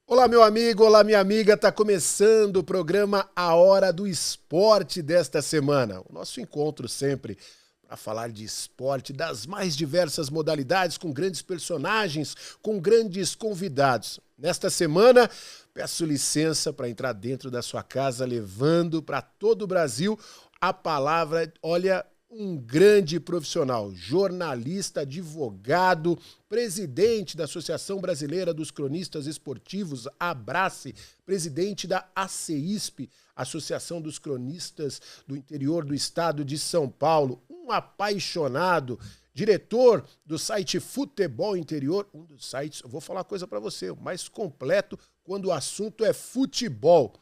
Olá, meu amigo, olá, minha amiga. Tá começando o programa A Hora do Esporte desta semana. O nosso encontro sempre para falar de esporte, das mais diversas modalidades, com grandes personagens, com grandes convidados. Nesta semana, peço licença para entrar dentro da sua casa, levando para todo o Brasil a palavra, olha, um grande profissional, jornalista, advogado, presidente da Associação Brasileira dos Cronistas Esportivos, Abrace, presidente da ACEISP, Associação dos Cronistas do Interior do Estado de São Paulo, um apaixonado, diretor do site Futebol Interior, um dos sites, eu vou falar uma coisa para você, o mais completo quando o assunto é futebol.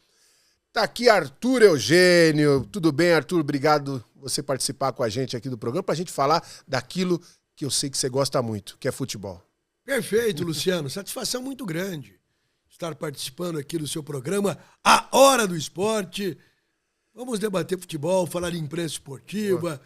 Tá aqui Arthur Eugênio. Tudo bem, Arthur? Obrigado por você participar com a gente aqui do programa, pra gente falar daquilo que eu sei que você gosta muito, que é futebol. Perfeito, Luciano. Satisfação muito grande estar participando aqui do seu programa A Hora do Esporte. Vamos debater futebol, falar de imprensa esportiva,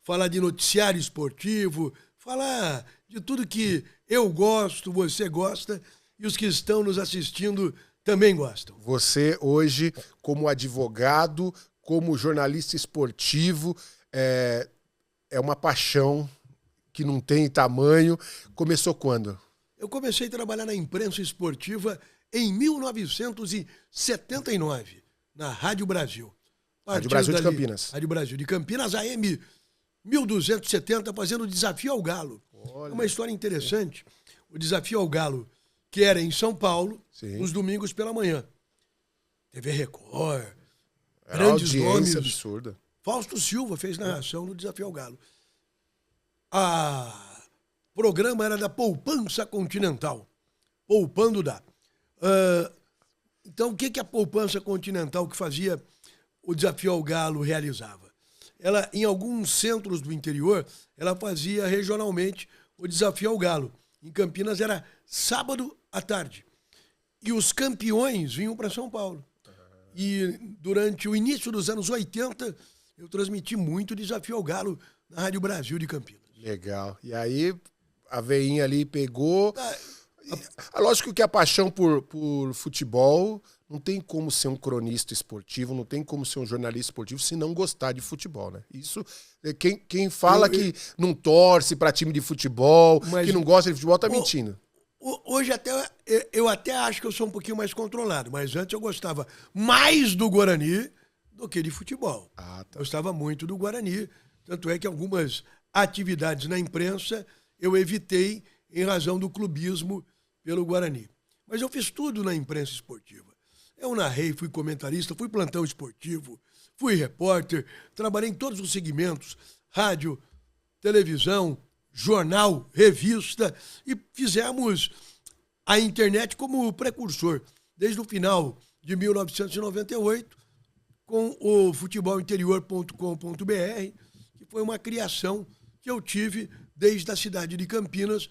falar de noticiário esportivo, falar de tudo que eu gosto, você gosta e os que estão nos assistindo também gostam. Você hoje, como advogado, como jornalista esportivo, é uma paixão que não tem tamanho. Começou quando? Eu comecei a trabalhar na imprensa esportiva em 1979, na Rádio Brasil. Rádio Brasil de Campinas. Rádio Brasil de Campinas, AM 1270, fazendo o Desafio ao Galo. Olha. É uma história interessante. O Desafio ao Galo, que era em São Paulo, Sim. nos domingos pela manhã. TV Record, Era grandes uma nomes. audiência absurda. Fausto Silva fez narração no Desafio ao Galo. O programa era da Poupança Continental. Poupando dá. Então, o que a Poupança Continental que fazia o Desafio ao Galo realizava? Ela, em alguns centros do interior, ela fazia regionalmente o Desafio ao Galo. Em Campinas era sábado à tarde. E os campeões vinham para São Paulo. E durante o início dos anos 80, eu transmiti muito Desafio ao Galo na Rádio Brasil de Campinas. Legal. E aí, a veinha ali pegou. Lógico que a paixão por futebol não tem como ser um cronista esportivo, não tem como ser um jornalista esportivo se não gostar de futebol, né? Isso, quem fala que não torce para time de futebol, que não gosta de futebol, tá mentindo. Hoje eu até acho que eu sou um pouquinho mais controlado, mas antes eu gostava mais do Guarani do que de futebol. Tá. Eu gostava muito do Guarani, tanto é que algumas atividades na imprensa eu evitei em razão do clubismo pelo Guarani. Mas eu fiz tudo na imprensa esportiva. Eu narrei, fui comentarista, fui plantão esportivo, fui repórter, trabalhei em todos os segmentos, rádio, televisão, jornal, revista, e fizemos a internet como precursor, desde o final de 1998, com o futebolinterior.com.br, que foi uma criação que eu tive desde a cidade de Campinas,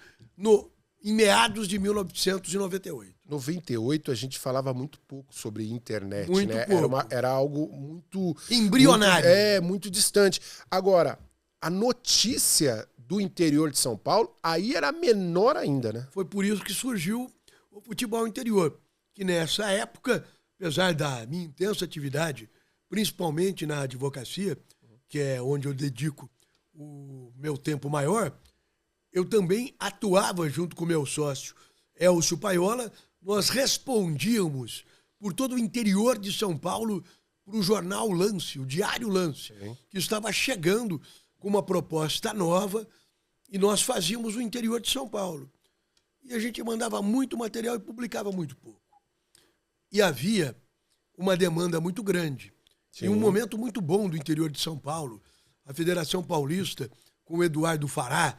em meados de 1998. 98 a gente falava muito pouco sobre internet, muito né? Pouco. Era algo muito embrionário. Muito distante. Agora, a notícia do interior de São Paulo, aí era menor ainda, né? Foi por isso que surgiu o futebol interior, que nessa época, apesar da minha intensa atividade, principalmente na advocacia, que é onde eu dedico o meu tempo maior, eu também atuava junto com meu sócio, Elcio Paiola. Nós respondíamos por todo o interior de São Paulo para o jornal Lance, o Diário Lance, que estava chegando com uma proposta nova e nós fazíamos o interior de São Paulo. E a gente mandava muito material e publicava muito pouco. E havia uma demanda muito grande. Em um momento muito bom do interior de São Paulo, a Federação Paulista, com o Eduardo Fará,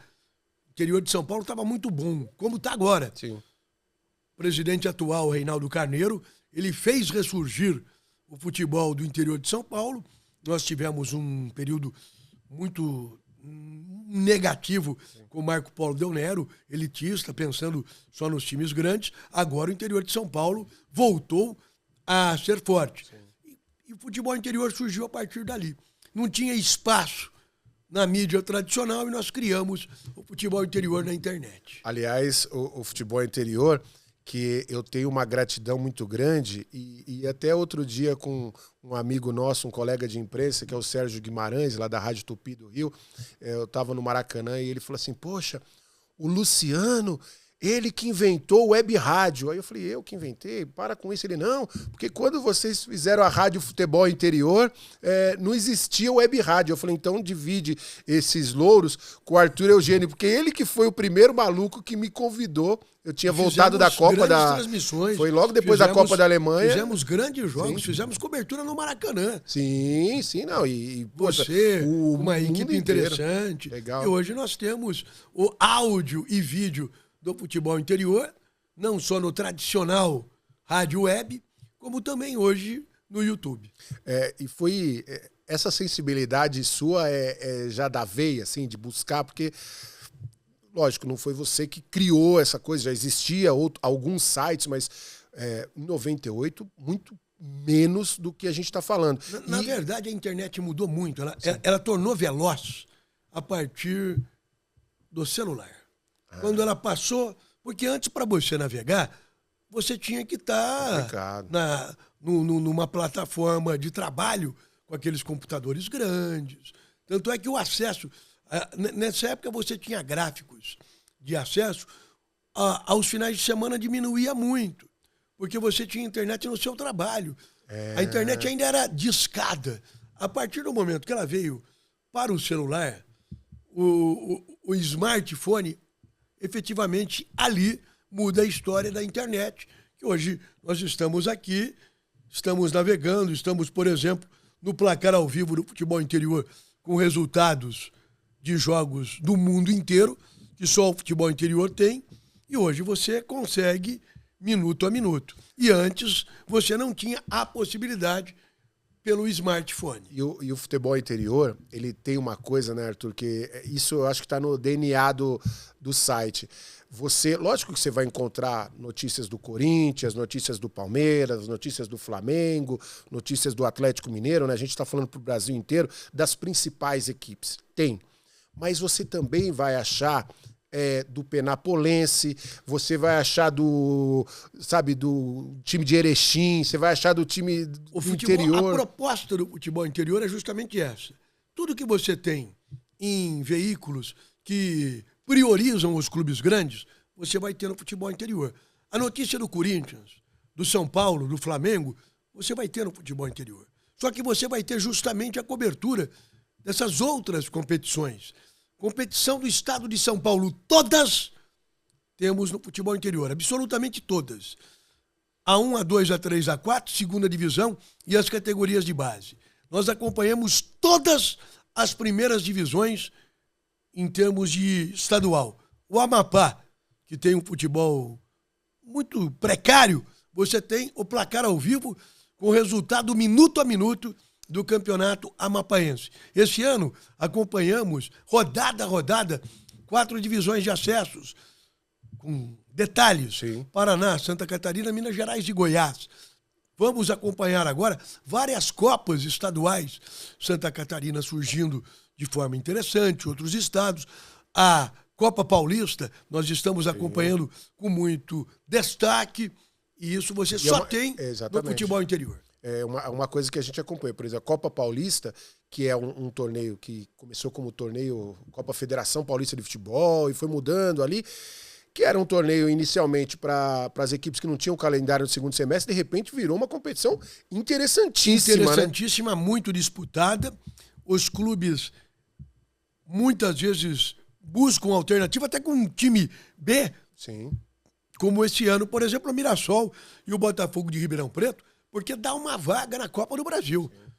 o interior de São Paulo estava muito bom, como está agora. Sim. O presidente atual, Reinaldo Carneiro, ele fez ressurgir o futebol do interior de São Paulo. Nós tivemos um período muito negativo com o Marco Polo Del Nero, elitista, pensando só nos times grandes. Agora o interior de São Paulo voltou a ser forte. E o futebol interior surgiu a partir dali. Não tinha espaço na mídia tradicional e nós criamos o futebol interior na internet. Aliás, o futebol interior, que eu tenho uma gratidão muito grande e até outro dia com um amigo nosso, um colega de imprensa, que é o Sérgio Guimarães, lá da Rádio Tupi do Rio, eu estava no Maracanã e ele falou assim, poxa, o Luciano, ele que inventou o web rádio. Aí eu falei, eu que inventei? Para com isso. Ele, não, porque quando vocês fizeram a Rádio Futebol Interior, não existia web rádio. Eu falei, então divide esses louros com o Arthur Eugênio, porque ele que foi o primeiro maluco que me convidou. Eu tinha voltado da Copa da... transmissões. Foi logo depois da Copa da Alemanha. Fizemos grandes jogos, fizemos cobertura no Maracanã. Sim, não. Você, uma equipe interessante. Legal. E hoje nós temos o áudio e vídeo do futebol interior, não só no tradicional rádio web, como também hoje no YouTube. E foi essa sensibilidade sua já da veia, assim, de buscar, porque... Lógico, não foi você que criou essa coisa, já existia alguns sites, mas em 98, muito menos do que a gente está falando. Na verdade, a internet mudou muito. Ela tornou veloz a partir do celular. Quando ela passou... Porque antes, para você navegar, você tinha que estar numa plataforma de trabalho com aqueles computadores grandes. Tanto é que o acesso... Nessa época você tinha gráficos de acesso, aos finais de semana diminuía muito, porque você tinha internet no seu trabalho. A internet ainda era discada. A partir do momento que ela veio para o celular, o smartphone, efetivamente, ali muda a história da internet, que hoje nós estamos aqui, estamos navegando, estamos, por exemplo, no placar ao vivo do futebol interior, com resultados de jogos do mundo inteiro, que só o futebol interior tem, e hoje você consegue minuto a minuto. E antes você não tinha a possibilidade pelo smartphone. E o futebol interior, ele tem uma coisa, né, Arthur, que isso eu acho que está no DNA do site. Lógico que você vai encontrar notícias do Corinthians, notícias do Palmeiras, notícias do Flamengo, notícias do Atlético Mineiro, né? A gente está falando para o Brasil inteiro, das principais equipes. Tem. Mas você também vai achar do Penapolense, você vai achar do time de Erechim, você vai achar do time do interior. A proposta do futebol interior é justamente essa. Tudo que você tem em veículos que priorizam os clubes grandes, você vai ter no futebol interior. A notícia do Corinthians, do São Paulo, do Flamengo, você vai ter no futebol interior. Só que você vai ter justamente a cobertura dessas outras competições. Competição do estado de São Paulo, todas temos no futebol interior, absolutamente todas. A1, A2, A3, A4, segunda divisão e as categorias de base. Nós acompanhamos todas as primeiras divisões em termos de estadual. O Amapá, que tem um futebol muito precário, você tem o placar ao vivo com o resultado minuto a minuto do campeonato amapaense. Esse ano acompanhamos, rodada a rodada, 4 divisões de acessos, com detalhes. Sim. Paraná, Santa Catarina, Minas Gerais e Goiás. Vamos acompanhar agora várias Copas estaduais. Santa Catarina surgindo de forma interessante, outros estados. A Copa Paulista, nós estamos acompanhando com muito destaque, e isso você só tem no futebol interior. É uma coisa que a gente acompanha. Por exemplo, a Copa Paulista, que é um torneio que começou como torneio Copa Federação Paulista de Futebol e foi mudando ali, que era um torneio inicialmente para as equipes que não tinham calendário no segundo semestre, de repente virou uma competição interessantíssima. Interessantíssima, né? Muito disputada. Os clubes muitas vezes buscam alternativa, até com um time B. Sim. Como esse ano, por exemplo, o Mirassol e o Botafogo de Ribeirão Preto, porque dá uma vaga na Copa do Brasil. Sim.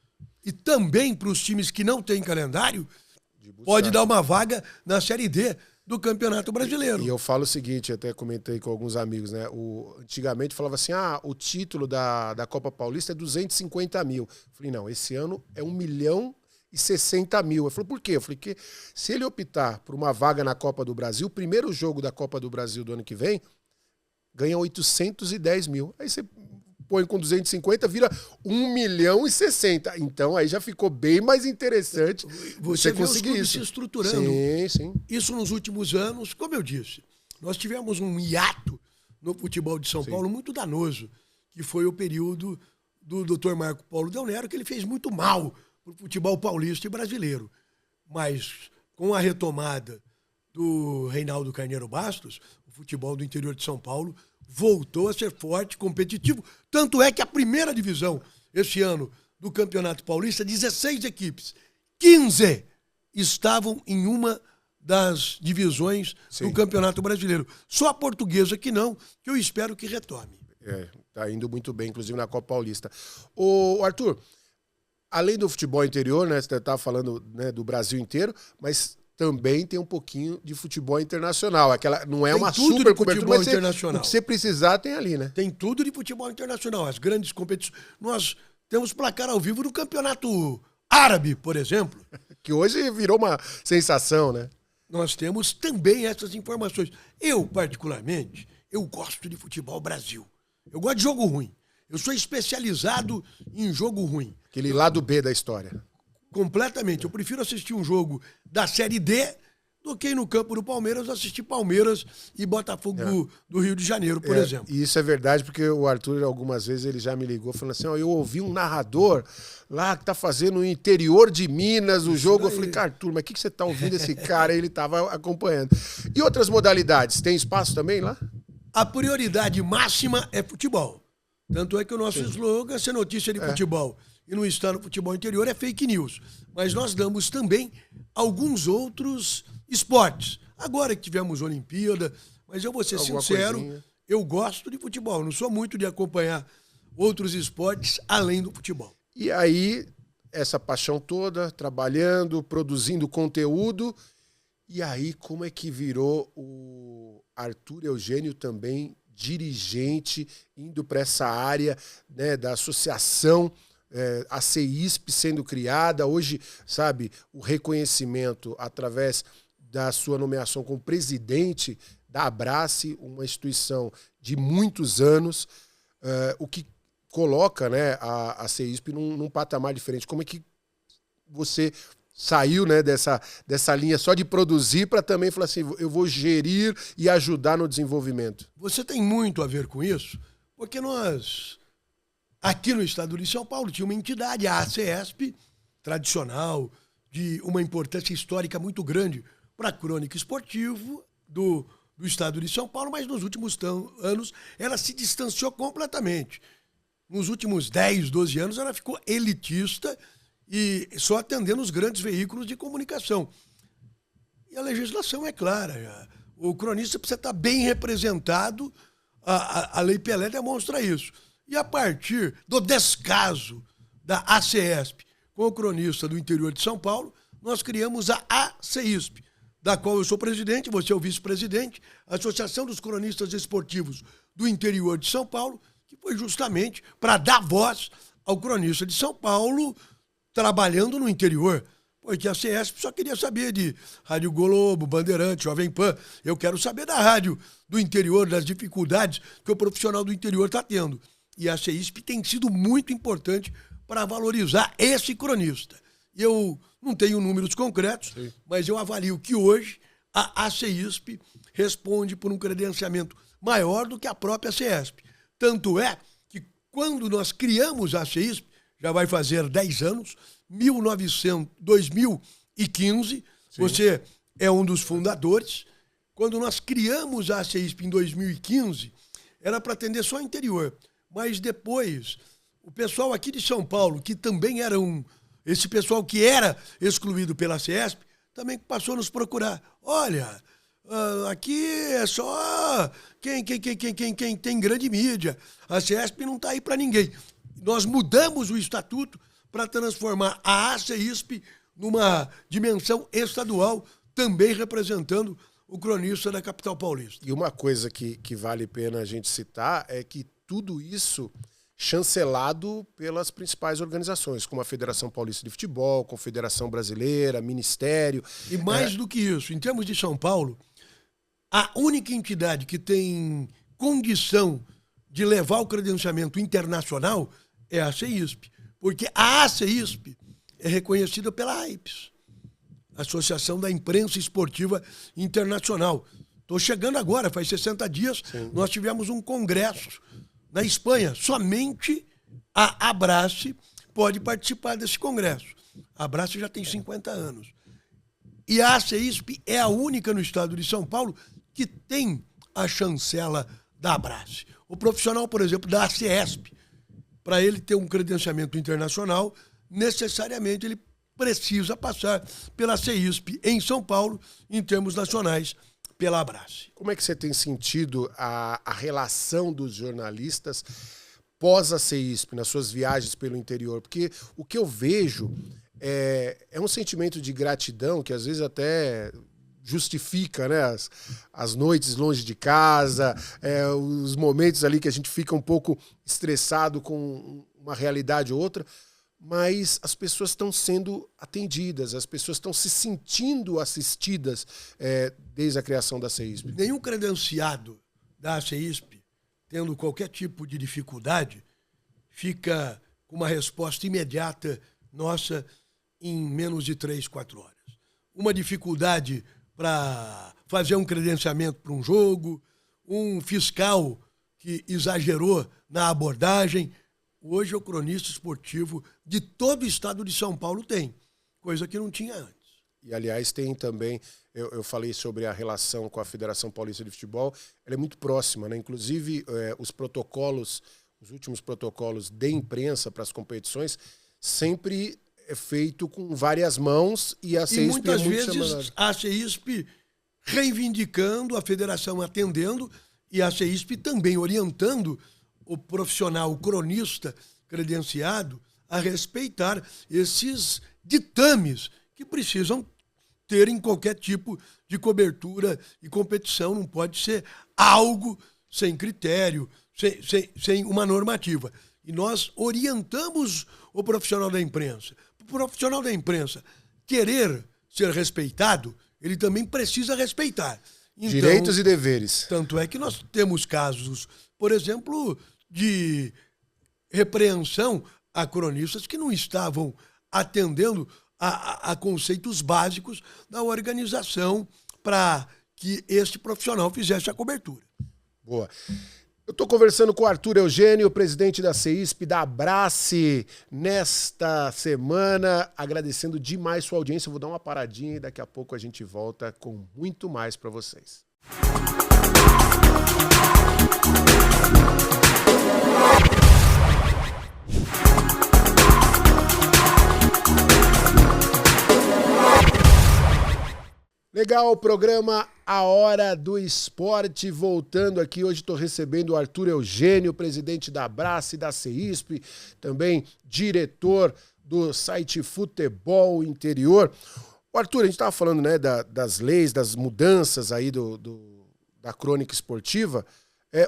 E também para os times que não têm calendário, pode dar uma vaga na Série D do Campeonato Brasileiro. E eu falo o seguinte, até comentei com alguns amigos, né? Antigamente falava assim, o título da Copa Paulista é 250 mil. Eu falei, não, esse ano é 1.060.000. Eu falei, por quê? Eu falei que se ele optar por uma vaga na Copa do Brasil, o primeiro jogo da Copa do Brasil do ano que vem, ganha 810 mil. Aí você põe com 250, vira 1.060.000. Então aí já ficou bem mais interessante você conseguir isso. Se estruturando. Sim, sim. Isso nos últimos anos, como eu disse, nós tivemos um hiato no futebol de São Paulo muito danoso, que foi o período do Dr. Marco Paulo Del Nero, que ele fez muito mal para o futebol paulista e brasileiro. Mas com a retomada do Reinaldo Carneiro Bastos, o futebol do interior de São Paulo voltou a ser forte, competitivo. Tanto é que a primeira divisão, esse ano, do Campeonato Paulista, 16 equipes, 15 estavam em uma das divisões do Campeonato Brasileiro. Só a Portuguesa que não, que eu espero que retome. Tá indo muito bem, inclusive na Copa Paulista. Ô, Arthur, além do futebol interior, né, você estava falando, né, do Brasil inteiro, mas também tem um pouquinho de futebol internacional. Aquela não é tem uma tudo super de cobertura, futebol mas internacional. O que você precisar tem ali, né? Tem tudo de futebol internacional. As grandes competições. Nós temos placar ao vivo do Campeonato Árabe, por exemplo. Que hoje virou uma sensação, né? Nós temos também essas informações. Eu, particularmente, eu gosto de futebol Brasil. Eu gosto de jogo ruim. Eu sou especializado em jogo ruim. Aquele lado B da história. Completamente. Eu prefiro assistir um jogo da Série D do que ir no campo do Palmeiras assistir Palmeiras e Botafogo do Rio de Janeiro, por exemplo. E isso é verdade, porque o Arthur, algumas vezes, ele já me ligou falando assim, eu ouvi um narrador lá que tá fazendo no interior de Minas o jogo. Eu falei, Arthur, mas o que você tá ouvindo esse cara? Ele tava acompanhando. E outras modalidades? Tem espaço também lá? A prioridade máxima é futebol. Tanto é que o nosso slogan, se é notícia de futebol e não está no futebol interior, é fake news. Mas nós damos também alguns outros esportes. Agora que tivemos Olimpíada, mas eu vou ser sincero, eu gosto de futebol. Não sou muito de acompanhar outros esportes além do futebol. E aí, essa paixão toda, trabalhando, produzindo conteúdo. E aí, como é que virou o Arthur Eugênio também dirigente, indo para essa área, né, da associação, a CEISP sendo criada, hoje, sabe, o reconhecimento através da sua nomeação como presidente da Abrace, uma instituição de muitos anos, o que coloca, né, a CEISP num patamar diferente. Como é que você saiu, né, dessa linha só de produzir para também falar assim, eu vou gerir e ajudar no desenvolvimento? Você tem muito a ver com isso, porque nós, aqui no estado de São Paulo, tinha uma entidade, a ACESP, tradicional, de uma importância histórica muito grande para a crônica esportiva do estado de São Paulo, mas nos últimos anos ela se distanciou completamente. Nos últimos 10, 12 anos ela ficou elitista e só atendendo os grandes veículos de comunicação. E a legislação é clara. O cronista precisa estar bem representado, a Lei Pelé demonstra isso. E a partir do descaso da ACESP com o cronista do interior de São Paulo, nós criamos a ACEISP, da qual eu sou presidente, você é o vice-presidente, a Associação dos Cronistas Esportivos do Interior de São Paulo, que foi justamente para dar voz ao cronista de São Paulo trabalhando no interior. Porque a CESP só queria saber de Rádio Globo, Bandeirante, Jovem Pan. Eu quero saber da rádio do interior, das dificuldades que o profissional do interior está tendo. E a CEISP tem sido muito importante para valorizar esse cronista. Eu não tenho números concretos, mas eu avalio que hoje a CEISP responde por um credenciamento maior do que a própria CESP. Tanto é que quando nós criamos a CEISP, já vai fazer 10 anos, 2015, você é um dos fundadores. Quando nós criamos a CEISP em 2015, era para atender só o interior. Mas depois, o pessoal aqui de São Paulo, que também era esse pessoal que era excluído pela CESP, também passou a nos procurar. Olha, aqui é só quem tem grande mídia. A CESP não está aí para ninguém. Nós mudamos o estatuto para transformar a ACEISP numa dimensão estadual, também representando o cronista da capital paulista. E uma coisa que vale a pena a gente citar é que tudo isso chancelado pelas principais organizações, como a Federação Paulista de Futebol, Confederação Brasileira, Ministério. E mais do que isso, em termos de São Paulo, a única entidade que tem condição de levar o credenciamento internacional é a CEISP, porque a ACEISP é reconhecida pela AIPS, Associação da Imprensa Esportiva Internacional, Estou chegando agora, faz 60 dias, nós tivemos um congresso na Espanha. Somente a Abrace pode participar desse congresso. A Abrace já tem 50 anos. E a ACEISP é a única no estado de São Paulo que tem a chancela da Abrace. O profissional, por exemplo, da ACESP, para ele ter um credenciamento internacional, necessariamente ele precisa passar pela ACEISP em São Paulo, em termos nacionais, pela Abrace. Como é que você tem sentido a relação dos jornalistas pós a CEISP, nas suas viagens pelo interior? Porque o que eu vejo é um sentimento de gratidão que às vezes até justifica, né, as noites longe de casa, os momentos ali que a gente fica um pouco estressado com uma realidade ou outra, mas as pessoas estão sendo atendidas, as pessoas estão se sentindo assistidas desde a criação da CEISP. Nenhum credenciado da CEISP, tendo qualquer tipo de dificuldade, fica com uma resposta imediata nossa em menos de 3, 4 horas. Uma dificuldade para fazer um credenciamento para um jogo, um fiscal que exagerou na abordagem. Hoje o cronista esportivo de todo o estado de São Paulo tem, coisa que não tinha antes. E, aliás, tem também, eu falei sobre a relação com a Federação Paulista de Futebol, ela é muito próxima, né? Inclusive, os protocolos, os últimos protocolos de imprensa para as competições, sempre é feito com várias mãos e a CEISP e muitas vezes chamada. A CEISP reivindicando, a federação atendendo e a CEISP também orientando o profissional, o cronista credenciado a respeitar esses ditames que precisam ter em qualquer tipo de cobertura e competição. Não pode ser algo sem critério, sem uma normativa. E nós orientamos o profissional da imprensa. O profissional da imprensa querer ser respeitado, ele também precisa respeitar. Então, direitos e deveres. Tanto é que nós temos casos, por exemplo, de repreensão a cronistas que não estavam atendendo a conceitos básicos da organização para que este profissional fizesse a cobertura. Boa. Eu estou conversando com o Arthur Eugênio, presidente da CEISP, da Abrace, nesta semana, agradecendo demais sua audiência. Eu vou dar uma paradinha e daqui a pouco a gente volta com muito mais para vocês. Legal, o programa A Hora do Esporte, voltando aqui. Hoje estou recebendo o Arthur Eugênio, presidente da Abrace, da CEISP, também diretor do site Futebol Interior. O Arthur, a gente estava falando, né, das leis, das mudanças aí da crônica esportiva.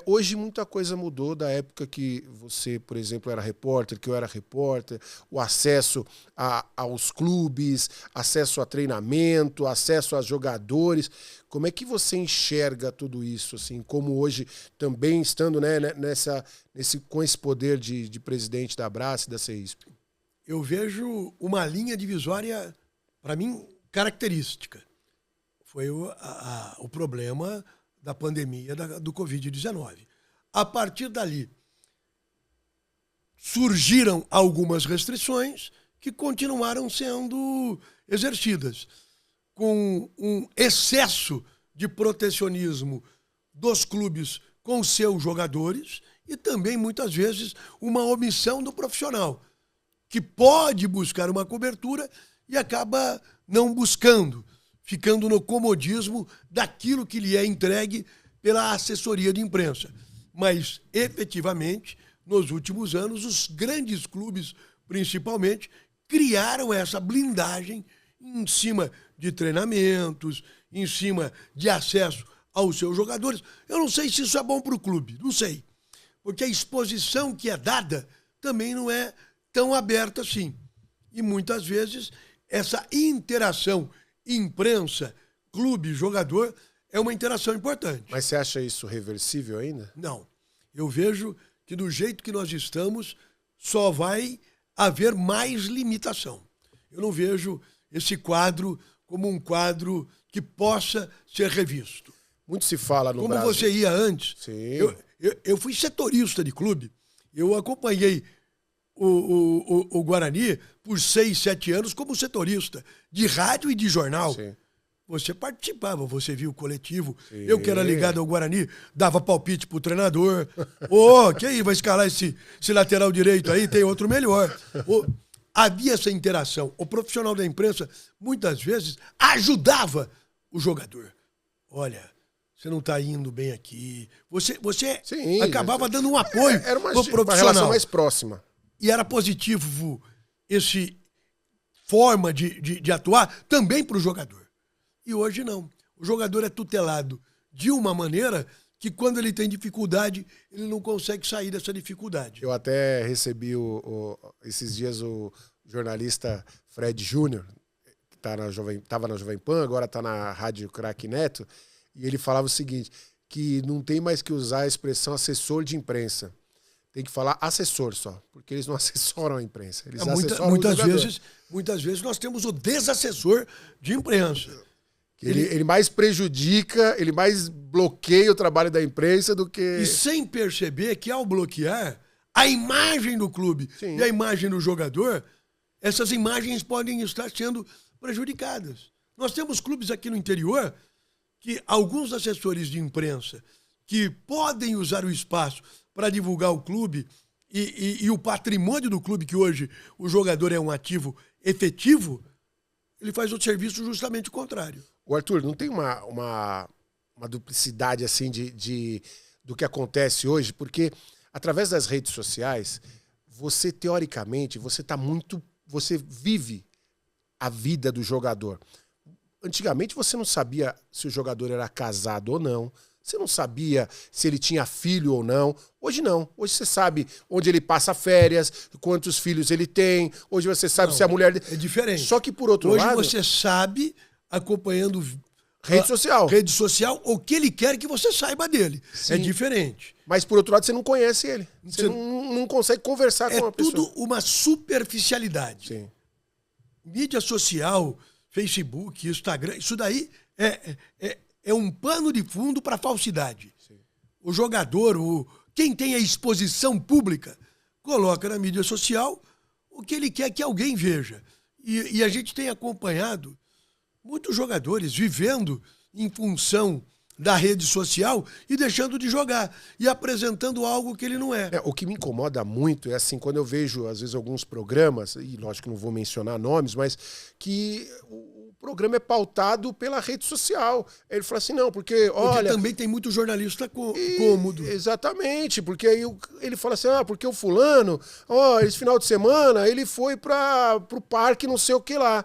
Hoje muita coisa mudou da época que você, por exemplo, era repórter, que eu era repórter, o acesso aos clubes, acesso a treinamento, acesso a jogadores. Como é que você enxerga tudo isso, assim, como hoje também estando, né, com esse poder de presidente da Abrace e da CEISP? Eu vejo uma linha divisória, para mim, característica. Foi o problema da pandemia do Covid-19. A partir dali, surgiram algumas restrições que continuaram sendo exercidas, com um excesso de protecionismo dos clubes com seus jogadores e também, muitas vezes, uma omissão do profissional, que pode buscar uma cobertura e acaba não buscando, ficando no comodismo daquilo que lhe é entregue pela assessoria de imprensa. Mas, efetivamente, nos últimos anos, os grandes clubes, principalmente, criaram essa blindagem em cima de treinamentos, em cima de acesso aos seus jogadores. Eu não sei se isso é bom para o clube, não sei. Porque a exposição que é dada também não é tão aberta assim. E, muitas vezes, essa interação imprensa, clube, jogador, é uma interação importante. Mas você acha isso reversível ainda? Não. Eu vejo que do jeito que nós estamos, só vai haver mais limitação. Eu não vejo esse quadro como um quadro que possa ser revisto. Muito se fala no Como Brasil. você ia antes. Sim. Eu fui setorista de clube. Eu acompanhei o Guarani por 6, 7 anos como setorista de rádio e de jornal. Sim. Você participava, você viu o coletivo. Sim. Eu que era ligado ao Guarani, dava palpite pro treinador. Que aí, vai escalar esse lateral direito aí, tem outro melhor. Havia essa interação. O profissional da imprensa, muitas vezes, ajudava o jogador. Olha, você não está indo bem aqui. Você Sim, acabava dando um apoio era pro profissional. uma relação mais próxima. E era positivo esse forma de atuar também para o jogador. E hoje não. O jogador é tutelado de uma maneira que quando ele tem dificuldade, ele não consegue sair dessa dificuldade. Eu até recebi esses dias o jornalista Fred Júnior, que estava na Jovem Pan, agora está na Rádio Craque Neto, e ele falava o seguinte, que não tem mais que usar a expressão assessor de imprensa. Tem que falar assessor só, porque eles não assessoram a imprensa. Eles assessoram muitas vezes nós temos o desassessor de imprensa. Ele mais prejudica, ele mais bloqueia o trabalho da imprensa do que... E sem perceber que ao bloquear a imagem do clube Sim. e a imagem do jogador, essas imagens podem estar sendo prejudicadas. Nós temos clubes aqui no interior que alguns assessores de imprensa que podem usar o espaço para divulgar o clube e o patrimônio do clube, que hoje o jogador é um ativo efetivo, ele faz o serviço justamente o contrário. O Arthur, não tem uma duplicidade assim do que acontece hoje? Porque através das redes sociais, você teoricamente, você vive a vida do jogador. Antigamente você não sabia se o jogador era casado ou não, você não sabia se ele tinha filho ou não. Hoje não. Hoje você sabe onde ele passa férias, quantos filhos ele tem. Hoje você sabe se a mulher... É diferente. Só que por outro lado... Hoje você sabe, acompanhando rede social, o que ele quer que você saiba dele. Sim. É diferente. Mas por outro lado você não conhece ele. Você não consegue conversar com uma pessoa. É tudo uma superficialidade. Sim. Mídia social, Facebook, Instagram, isso daí é um pano de fundo para falsidade. Sim. O jogador, quem tem a exposição pública, coloca na mídia social o que ele quer que alguém veja. E a gente tem acompanhado muitos jogadores vivendo em função da rede social e deixando de jogar e apresentando algo que ele não é. O que me incomoda muito é assim, quando eu vejo, às vezes, alguns programas, e lógico que não vou mencionar nomes, mas que o programa é pautado pela rede social. Ele fala assim, não, porque também tem muito jornalista cômodo. Exatamente, porque aí ele fala assim, porque o fulano, esse final de semana, ele foi pro parque não sei o que lá.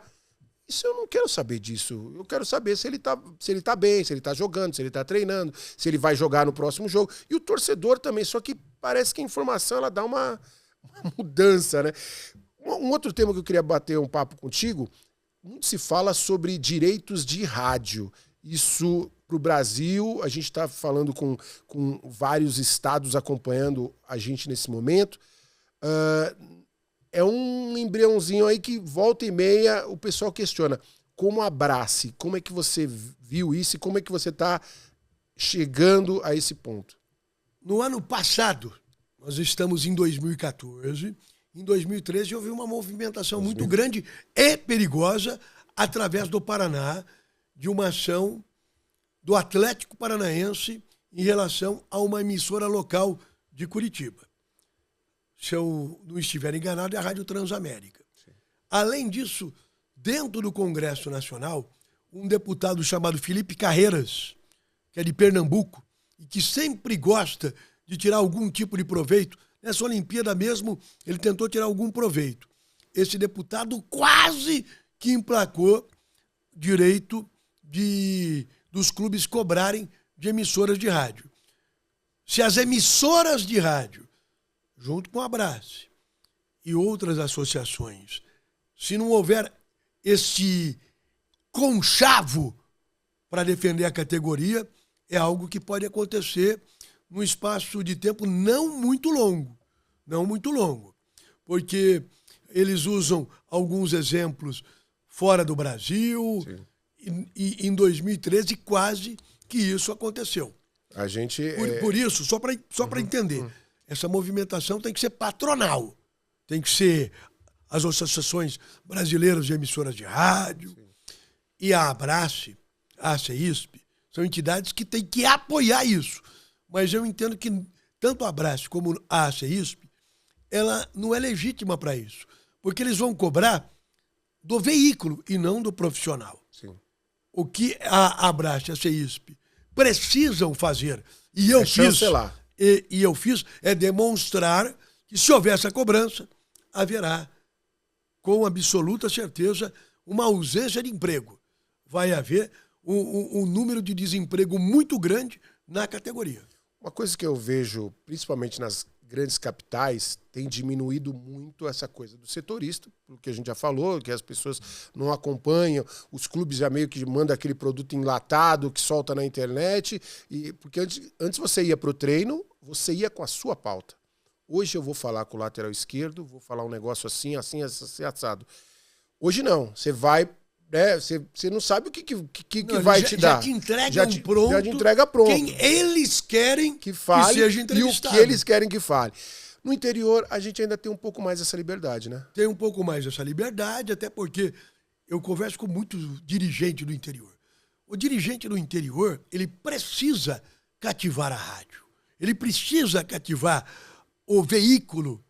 Isso eu não quero saber disso. Eu quero saber se ele tá bem, se ele tá jogando, se ele tá treinando, se ele vai jogar no próximo jogo. E o torcedor também, só que parece que a informação ela dá uma mudança, né? Um outro tema que eu queria bater um papo contigo, muito se fala sobre direitos de rádio. Isso pro Brasil, a gente está falando com vários estados acompanhando a gente nesse momento. É um embriãozinho aí que volta e meia o pessoal questiona. Como abrace? Como é que você viu isso e como é que você está chegando a esse ponto? No ano passado, nós estamos em 2014, em 2013 houve uma movimentação muito grande e perigosa através do Paraná, de uma ação do Atlético Paranaense em relação a uma emissora local de Curitiba. Se eu não estiver enganado, é a Rádio Transamérica. Sim. Além disso, dentro do Congresso Nacional, um deputado chamado Felipe Carreiras, que é de Pernambuco, e que sempre gosta de tirar algum tipo de proveito, nessa Olimpíada mesmo, ele tentou tirar algum proveito. Esse deputado quase que emplacou direito dos clubes cobrarem de emissoras de rádio. Se as emissoras de rádio, junto com a Abrace e outras associações, se não houver esse conchavo para defender a categoria, é algo que pode acontecer num espaço de tempo não muito longo, porque eles usam alguns exemplos fora do Brasil. Sim. E em 2013 quase que isso aconteceu. A gente... Por isso, só para entender, essa movimentação tem que ser patronal. Tem que ser as associações brasileiras de emissoras de rádio. Sim. E a Abrace, a CEISP, são entidades que têm que apoiar isso. Mas eu entendo que tanto a Abrace como a CEISP, ela não é legítima para isso. Porque eles vão cobrar do veículo e não do profissional. Sim. O que a Abrace e a CEISP precisam fazer, e eu fiz, é demonstrar que se houver essa cobrança, haverá, com absoluta certeza, uma ausência de emprego. Vai haver um número de desemprego muito grande na categoria. Uma coisa que eu vejo, principalmente nas grandes capitais, tem diminuído muito essa coisa do setorista, porque a gente já falou, que as pessoas não acompanham, os clubes já meio que mandam aquele produto enlatado que solta na internet, porque antes você ia para o treino, você ia com a sua pauta. Hoje eu vou falar com o lateral esquerdo, vou falar um negócio assim, assado. Hoje não, você vai... Você não sabe o que vai te dar. Já te entrega pronto. Quem eles querem que fale que seja entrevistado. E o que eles querem que fale. No interior, a gente ainda tem um pouco mais essa liberdade, né? Tem um pouco mais essa liberdade, até porque eu converso com muitos dirigentes do interior. O dirigente do interior, ele precisa cativar a rádio. Ele precisa cativar o veículo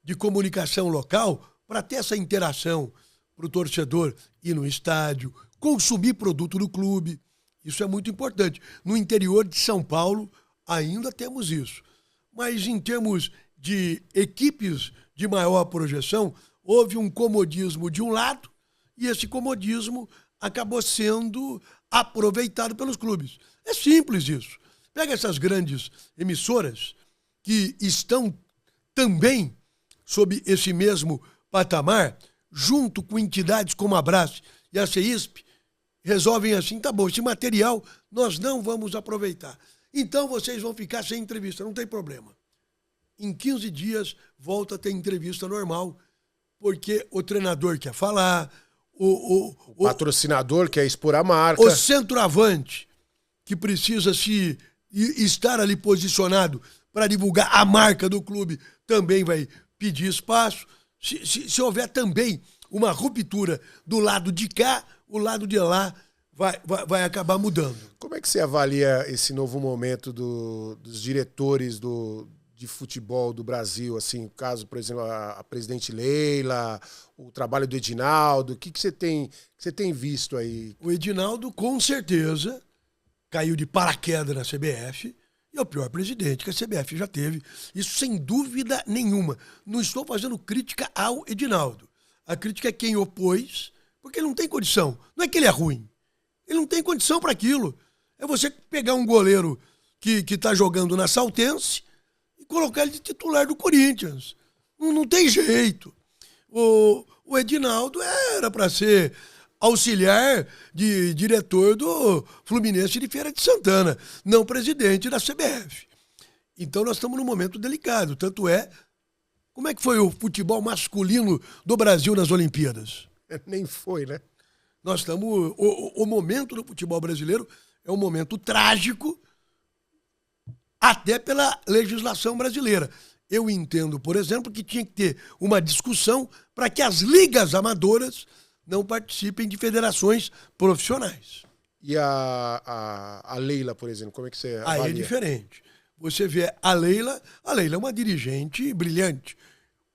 de comunicação local para ter essa interação para o torcedor ir no estádio, consumir produto do clube. Isso é muito importante. No interior de São Paulo, ainda temos isso. Mas em termos de equipes de maior projeção, houve um comodismo de um lado e esse comodismo acabou sendo aproveitado pelos clubes. É simples isso. Pega essas grandes emissoras que estão também sob esse mesmo patamar, junto com entidades como a Abrace e a CEISP, resolvem assim, tá bom, esse material nós não vamos aproveitar. Então vocês vão ficar sem entrevista, não tem problema. Em 15 dias volta a ter entrevista normal, porque o treinador quer falar, o patrocinador quer expor a marca. O centroavante, que precisa estar ali posicionado para divulgar a marca do clube, também vai pedir espaço. Se houver também uma ruptura do lado de cá, o lado de lá vai acabar mudando. Como é que você avalia esse novo momento dos diretores de futebol do Brasil? Assim, o caso, por exemplo, a presidente Leila, o trabalho do Edinaldo, o que você tem visto aí? O Edinaldo, com certeza, caiu de paraquedas na CBF. E é o pior presidente que a CBF já teve. Isso sem dúvida nenhuma. Não estou fazendo crítica ao Edinaldo. A crítica é quem opôs, porque ele não tem condição. Não é que ele é ruim. Ele não tem condição para aquilo. É você pegar um goleiro que está jogando na Saltense e colocar ele de titular do Corinthians. Não tem jeito. O Edinaldo era para ser auxiliar de diretor do Fluminense de Feira de Santana, não presidente da CBF. Então nós estamos num momento delicado. Tanto é, como é que foi o futebol masculino do Brasil nas Olimpíadas? Nem foi, né? Nós estamos... O momento do futebol brasileiro é um momento trágico, até pela legislação brasileira. Eu entendo, por exemplo, que tinha que ter uma discussão para que as ligas amadoras não participem de federações profissionais. E a Leila, por exemplo, como é que você avalia? Aí é diferente. Você vê a Leila é uma dirigente brilhante.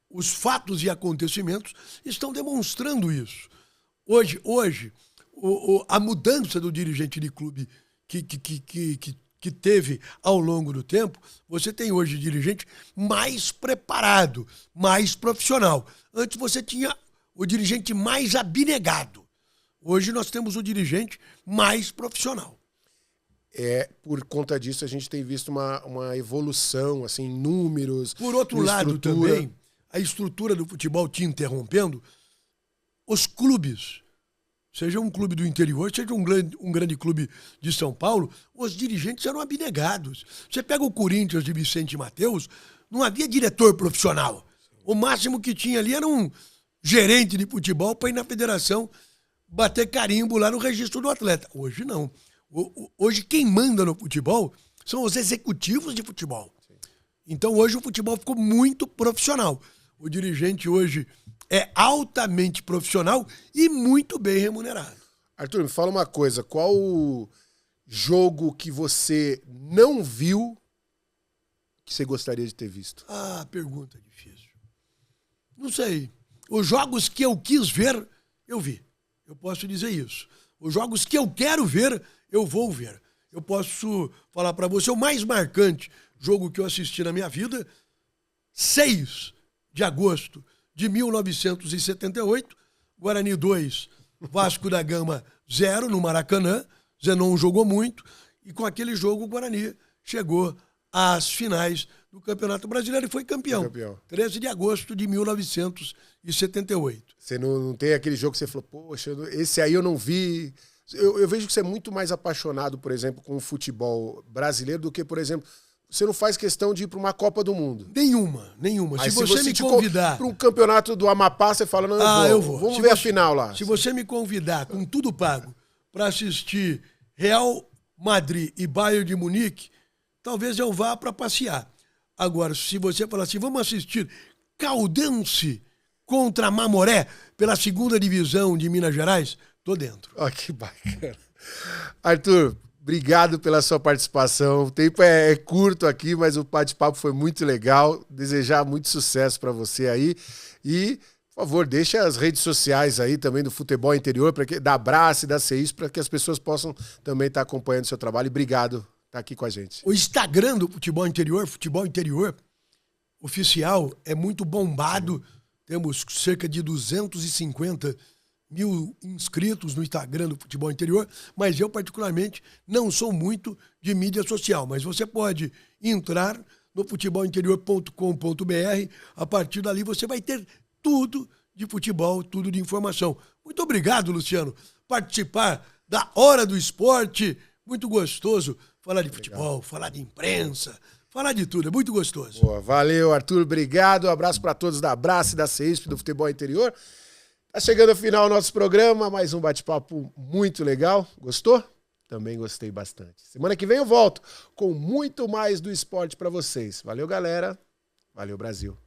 Os fatos e acontecimentos estão demonstrando isso. Hoje a mudança do dirigente de clube que teve ao longo do tempo, você tem hoje dirigente mais preparado, mais profissional. Antes você tinha o dirigente mais abnegado. Hoje nós temos o dirigente mais profissional. Por conta disso, a gente tem visto uma evolução assim, em números. Por outro lado, também, a estrutura do futebol te interrompendo, os clubes, seja um clube do interior, seja um grande clube de São Paulo, os dirigentes eram abnegados. Você pega o Corinthians de Vicente Mateus, não havia diretor profissional. O máximo que tinha ali era um gerente de futebol para ir na federação bater carimbo lá no registro do atleta. Hoje não. Hoje quem manda no futebol são os executivos de futebol. Então hoje o futebol ficou muito profissional. O dirigente hoje é altamente profissional e muito bem remunerado. Arthur, me fala uma coisa, qual o jogo que você não viu que você gostaria de ter visto? Pergunta difícil. Não sei. Os jogos que eu quis ver, eu vi. Eu posso dizer isso. Os jogos que eu quero ver, eu vou ver. Eu posso falar para você o mais marcante jogo que eu assisti na minha vida, 6 de agosto de 1978, Guarani 2, Vasco da Gama 0 no Maracanã. Zenon jogou muito e com aquele jogo o Guarani chegou às finais do Campeonato Brasileiro e foi campeão. 13 de agosto de 1978. Você não tem aquele jogo que você falou, poxa, esse aí eu não vi. Eu vejo que você é muito mais apaixonado, por exemplo, com o futebol brasileiro do que, por exemplo, você não faz questão de ir para uma Copa do Mundo. Nenhuma. Mas se você me convidar para um campeonato do Amapá, você fala, não, eu vou. Vamos ver a final lá. Se você me convidar com tudo pago para assistir Real Madrid e Bayern de Munique, talvez eu vá para passear. Agora, se você falar assim, vamos assistir Caldense contra Mamoré pela 2ª divisão de Minas Gerais, tô dentro. Que bacana. Arthur, obrigado pela sua participação. O tempo é curto aqui, mas o bate-papo foi muito legal. Desejar muito sucesso para você aí. E, por favor, deixa as redes sociais aí também do Futebol Interior, da Abrace e da CEIS, para que as pessoas possam também estar acompanhando o seu trabalho. E obrigado por estar aqui com a gente. O Instagram do Futebol Interior oficial, é muito bombado. Temos cerca de 250 mil inscritos no Instagram do Futebol Interior, mas eu, particularmente, não sou muito de mídia social. Mas você pode entrar no futebolinterior.com.br. A partir dali você vai ter tudo de futebol, tudo de informação. Muito obrigado, Luciano, participar da Hora do Esporte. Muito gostoso falar de futebol, falar de imprensa, falar de tudo. É muito gostoso. Boa, valeu, Arthur. Obrigado. Um abraço para todos da Abrace e da CEISP do Futebol Interior. Tá chegando ao final do nosso programa, mais um bate-papo muito legal. Gostou? Também gostei bastante. Semana que vem eu volto com muito mais do esporte para vocês. Valeu, galera. Valeu, Brasil.